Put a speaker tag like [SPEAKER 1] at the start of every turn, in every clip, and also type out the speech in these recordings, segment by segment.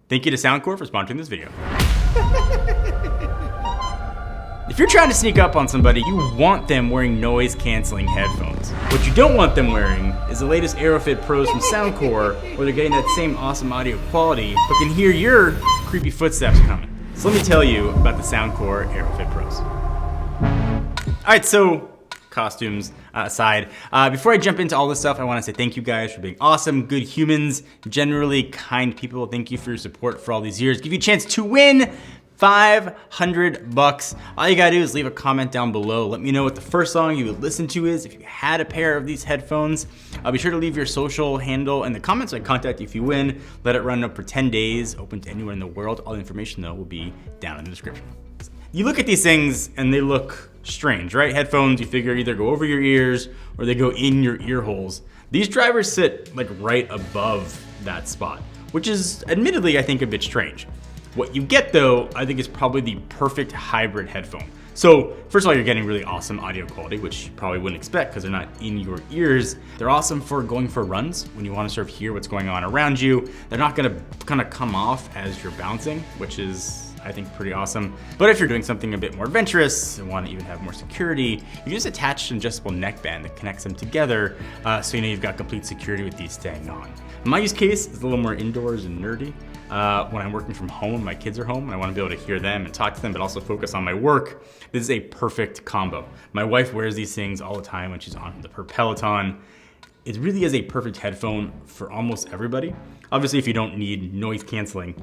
[SPEAKER 1] Thank you to SOUNDCORE for sponsoring this video. If you're trying to sneak up on somebody, you want them wearing noise-canceling headphones. What you don't want them wearing is the latest AeroFit Pros from SOUNDCORE, where they're getting that same awesome audio quality, but can hear your creepy footsteps coming. So let me tell you about the SOUNDCORE AeroFit Pros. All right, so costumes aside, before I jump into all this stuff, I want to say thank you guys for being awesome, good humans, generally kind people. Thank you for your support for all these years. Give you a chance to win $500. All you gotta do is leave a comment down below. Let me know what the first song you would listen to is if you had a pair of these headphones. Be sure to leave your social handle in the comments so I can contact you if you win. Let it run up for 10 days, open to anyone in the world. All the information though will be down in the description. You look at these things and they look strange, right? Headphones, you figure either go over your ears or they go in your ear holes. These drivers sit like right above that spot, which is admittedly, I think, a bit strange. What you get though, I think is probably the perfect hybrid headphone. So first of all, you're getting really awesome audio quality, which you probably wouldn't expect because they're not in your ears. They're awesome for going for runs when you want to sort of hear what's going on around you. They're not gonna kind of come off as you're bouncing, which is, I think, pretty awesome. But if you're doing something a bit more adventurous and want to even have more security, you can just attach an adjustable neckband that connects them together so you know you've got complete security with these staying on. My use case is a little more indoors and nerdy. When I'm working from home, my kids are home, and I want to be able to hear them and talk to them, but also focus on my work. This is a perfect combo. My wife wears these things all the time when she's on her Peloton. It really is a perfect headphone for almost everybody. Obviously, if you don't need noise canceling,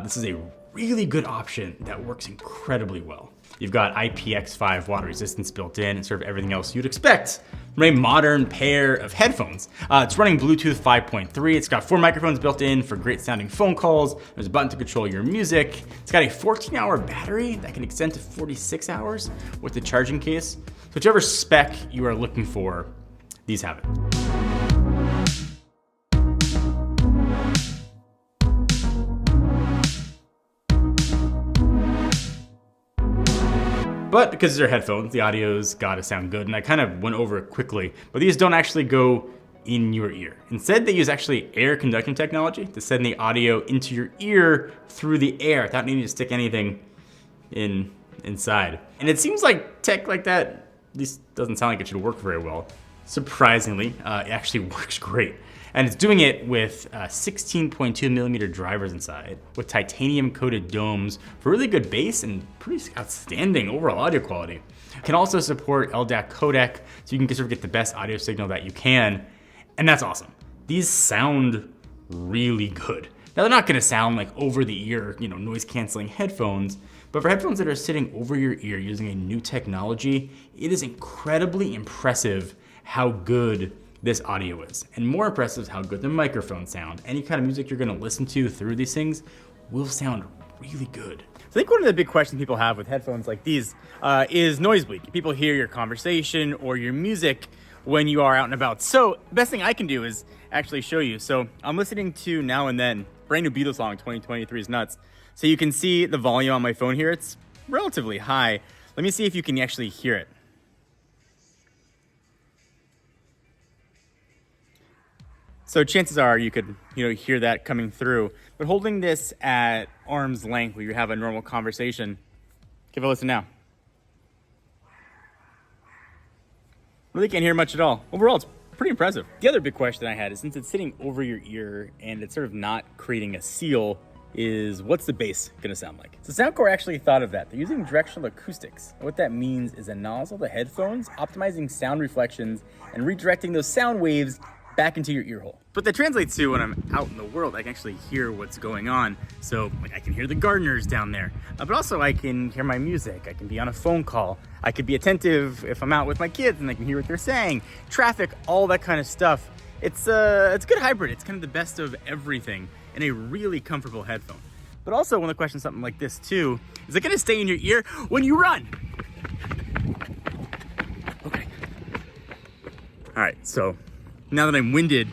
[SPEAKER 1] this is a really good option that works incredibly well. You've got IPX5 water resistance built in and sort of everything else you'd expect from a modern pair of headphones. It's running Bluetooth 5.3. It's got 4 microphones built in for great sounding phone calls. There's a button to control your music. It's got a 14-hour battery that can extend to 46 hours with the charging case. So whichever spec you are looking for, these have it. But because they're headphones, the audio's gotta sound good, and I kind of went over it quickly, but these don't actually go in your ear. Instead, they use actually air conducting technology to send the audio into your ear through the air without needing to stick anything inside. And it seems like tech like that, at least doesn't sound like it should work very well. Surprisingly, it actually works great. And it's doing it with 16.2 millimeter drivers inside with titanium coated domes for really good bass and pretty outstanding overall audio quality. It can also support LDAC codec, so you can sort of get the best audio signal that you can. And that's awesome. These sound really good. Now they're not gonna sound like over the ear, noise canceling headphones, but for headphones that are sitting over your ear using a new technology, it is incredibly impressive how good this audio is. And more impressive is how good the microphones sound. Any kind of music you're gonna listen to through these things will sound really good. I think one of the big questions people have with headphones like these is noise bleed. People hear your conversation or your music when you are out and about. So the best thing I can do is actually show you. So I'm listening to Now and Then, brand new Beatles song, 2023 is nuts. So you can see the volume on my phone here. It's relatively high. Let me see if you can actually hear it. So chances are you could, hear that coming through. But holding this at arm's length where you have a normal conversation, give it a listen now. Really can't hear much at all. Overall, it's pretty impressive. The other big question I had is, since it's sitting over your ear and it's sort of not creating a seal, is what's the bass gonna sound like? So SOUNDCORE actually thought of that. They're using directional acoustics. And what that means is a nozzle to headphones, optimizing sound reflections and redirecting those sound waves back into your ear hole. What that translates to when I'm out in the world, I can actually hear what's going on. So I can hear the gardeners down there, but also I can hear my music. I can be on a phone call. I could be attentive if I'm out with my kids and I can hear what they're saying. Traffic, all that kind of stuff. It's a good hybrid. It's kind of the best of everything in a really comfortable headphone. But also, when the question something like this too, is it gonna stay in your ear when you run? Okay. All right, so now that I'm winded,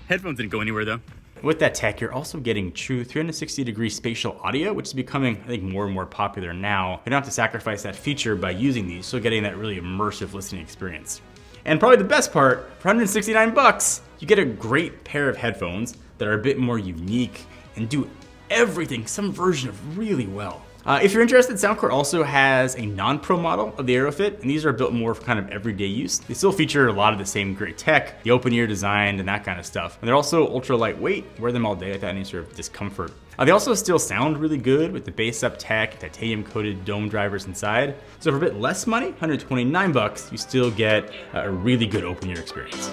[SPEAKER 1] headphones didn't go anywhere though. With that tech, you're also getting true 360-degree spatial audio, which is becoming, I think, more and more popular now. You don't have to sacrifice that feature by using these, so getting that really immersive listening experience. And probably the best part, for $169, you get a great pair of headphones that are a bit more unique and do everything, some version of really well. If you're interested, SOUNDCORE also has a non-pro model of the AeroFit, and these are built more for kind of everyday use. They still feature a lot of the same great tech, the open ear design, and that kind of stuff. And they're also ultra lightweight, wear them all day without any sort of discomfort. They also still sound really good with the bass up tech, titanium coated dome drivers inside. So for a bit less money, $129, you still get a really good open ear experience.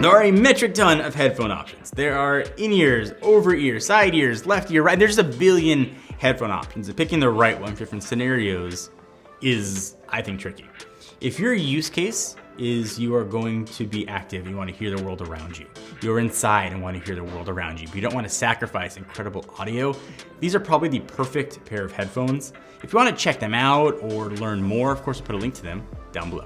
[SPEAKER 1] There are a metric ton of headphone options. There are in-ears, over-ear, side ears, left ear, right. There's a billion headphone options. And picking the right one for different scenarios is, I think, tricky. If your use case is you are going to be active, you want to hear the world around you. You're inside and want to hear the world around you, but you don't want to sacrifice incredible audio. These are probably the perfect pair of headphones. If you want to check them out or learn more, of course, I'll put a link to them down below.